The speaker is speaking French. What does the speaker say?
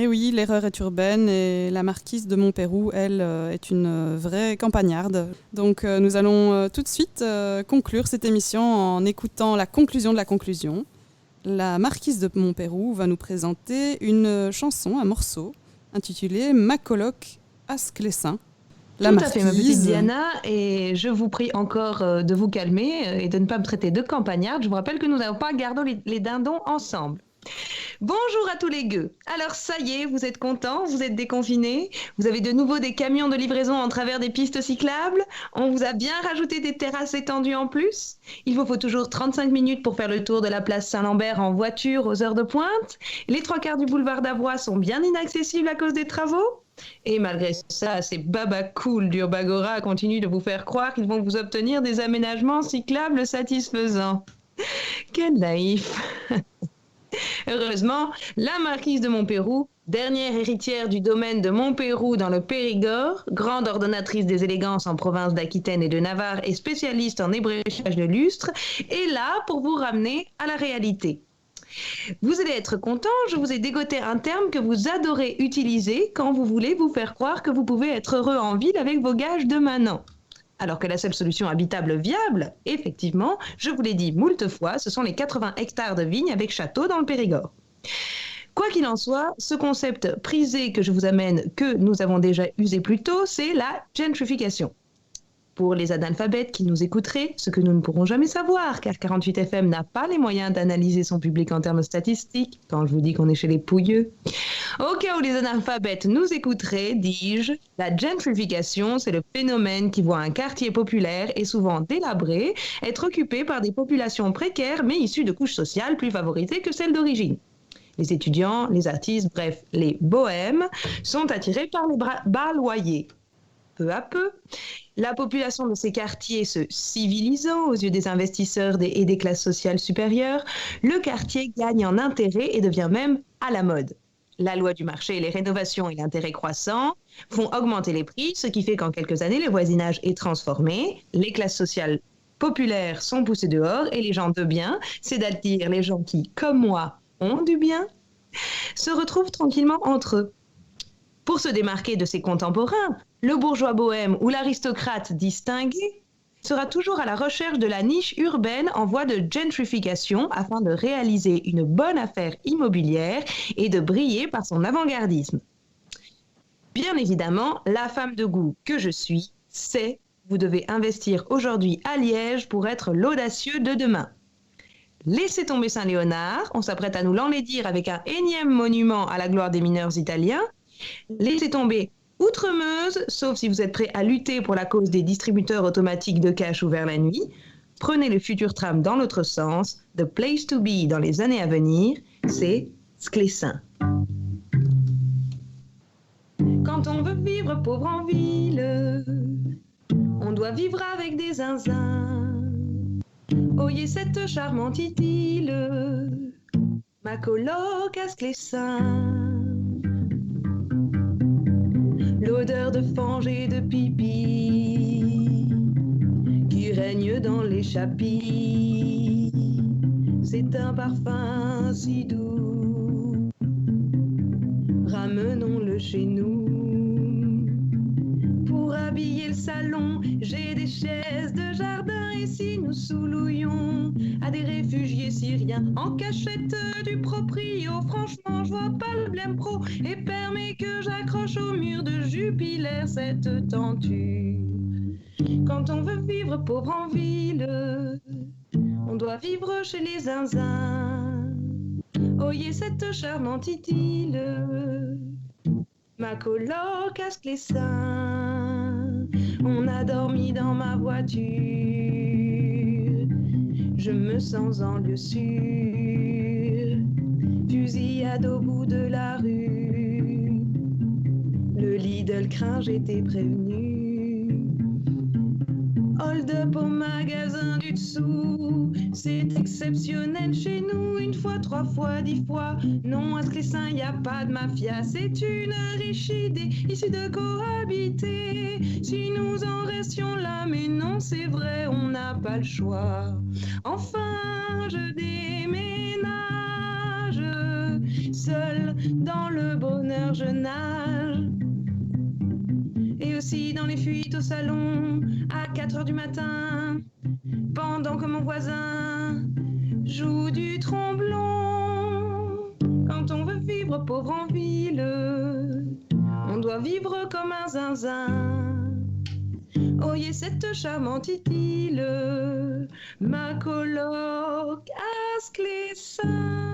Et oui, l'erreur est urbaine et la marquise de Montpeyroux, elle, est une vraie campagnarde. Donc nous allons tout de suite conclure cette émission en écoutant la conclusion de la conclusion. La marquise de Montpeyroux va nous présenter une chanson, un morceau, intitulé « Ma coloc à Sclessin ». Tout à fait, ma petite Diana, et je vous prie encore de vous calmer et de ne pas me traiter de campagnarde. Je vous rappelle que nous n'avons pas gardé les dindons ensemble. Bonjour à tous les gueux. Alors ça y est, vous êtes contents, vous êtes déconfinés, vous avez de nouveau des camions de livraison en travers des pistes cyclables, on vous a bien rajouté des terrasses étendues en plus, il vous faut toujours 35 minutes pour faire le tour de la place Saint-Lambert en voiture aux heures de pointe, les 3/4 du boulevard d'Avoie sont bien inaccessibles à cause des travaux. Et malgré ça, ces babas cool d'Urbagora continuent de vous faire croire qu'ils vont vous obtenir des aménagements cyclables satisfaisants. Quel naïf. Heureusement, la marquise de Montpeyroux, dernière héritière du domaine de Montpeyroux dans le Périgord, grande ordonnatrice des élégances en province d'Aquitaine et de Navarre et spécialiste en ébréchage de lustre, est là pour vous ramener à la réalité. Vous allez être content, je vous ai dégoté un terme que vous adorez utiliser quand vous voulez vous faire croire que vous pouvez être heureux en ville avec vos gages de manant. Alors que la seule solution habitable viable, effectivement, je vous l'ai dit moult fois, ce sont les 80 hectares de vignes avec château dans le Périgord. Quoi qu'il en soit, ce concept prisé que je vous amène, que nous avons déjà usé plus tôt, c'est la gentrification. Pour les analphabètes qui nous écouteraient, ce que nous ne pourrons jamais savoir, car 48 FM n'a pas les moyens d'analyser son public en termes statistiques, quand je vous dis qu'on est chez les pouilleux. Au cas où les analphabètes nous écouteraient, dis-je, la gentrification, c'est le phénomène qui voit un quartier populaire et souvent délabré être occupé par des populations précaires mais issues de couches sociales plus favorisées que celles d'origine. Les étudiants, les artistes, bref, les bohèmes, sont attirés par les bas loyers. Peu à peu, la population de ces quartiers se civilisant aux yeux des investisseurs et des classes sociales supérieures, le quartier gagne en intérêt et devient même à la mode. La loi du marché, les rénovations et l'intérêt croissant font augmenter les prix, ce qui fait qu'en quelques années, le voisinage est transformé, les classes sociales populaires sont poussées dehors et les gens de bien, c'est-à-dire les gens qui, comme moi, ont du bien, se retrouvent tranquillement entre eux. Pour se démarquer de ses contemporains, le bourgeois bohème ou l'aristocrate distingué sera toujours à la recherche de la niche urbaine en voie de gentrification afin de réaliser une bonne affaire immobilière et de briller par son avant-gardisme. Bien évidemment, la femme de goût que je suis sait que vous devez investir aujourd'hui à Liège pour être l'audacieux de demain. Laissez tomber Saint-Léonard, on s'apprête à nous l'enlaidir avec un énième monument à la gloire des mineurs italiens. Laissez tomber Outremeuse, sauf si vous êtes prêt à lutter pour la cause des distributeurs automatiques de cash ouverts la nuit. Prenez le futur tram dans l'autre sens. The place to be dans les années à venir, c'est Sclessin. Quand on veut vivre pauvre en ville, on doit vivre avec des zinzins. Oyez cette charmante idylle, ma coloc à Sclessin. L'odeur de fange et de pipi qui règne dans les chapis, c'est un parfum si doux, ramenons-le chez nous. Pour habiller le salon, j'ai des chaises de jardin, et si nous soulouions à des réfugiés syriens en cachette du proprio, franchement je vois pas le blême pro, et permet que j'accroche au mur de Jupiler cette tenture. Quand on veut vivre pauvre en ville, on doit vivre chez les zinzins. Oyez cette charmante idylle, ma coloc à Sclessin. On a dormi dans ma voiture, je me sens en lieu sûr. Fusillade au bout de la rue, le Lidl craint, j'étais prévenu. Hold-up au magasin du dessous, c'est exceptionnel chez nous, une fois, 3 fois, 10 fois. Non, à Sclessin, y a pas de mafia, c'est une riche idée, issue de cohabiter. Si nous en restions là, mais non, c'est vrai, on n'a pas le choix. Enfin, je déménage, Seul dans le bonheur je nage. Et aussi dans les fuites au salon à 4 heures du matin, pendant que mon voisin joue du tromblon. Quand on veut vivre pauvre en ville, on doit vivre comme un zinzin. Oyez cette charmante idylle, ma coloc à Sclessin.